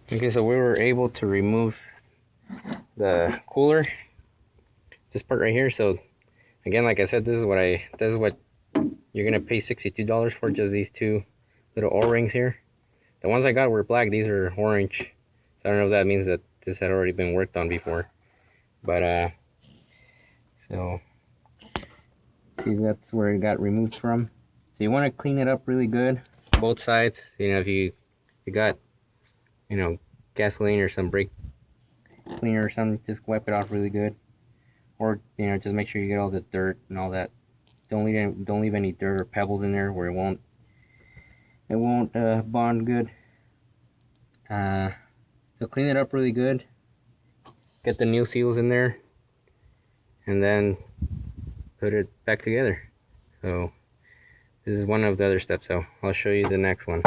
Okay, so we were able to remove the cooler, this part right here. So again, like I said, this is what you're gonna pay $62 for, just these two little O-rings here. The ones I got were black, these are orange. So I don't know if that means that this had already been worked on before. But so see, that's where it got removed from. So you want to clean it up really good, both sides. You know, if you got, you know, gasoline or some brake cleaner or something, just wipe it off really good. Or, you know, just make sure you get all the dirt and all that. Don't leave any dirt or pebbles in there where it won't bond good. So clean it up really good. Get the new seals in there, and then put it back together. So this is one of the other steps. So I'll show you the next one.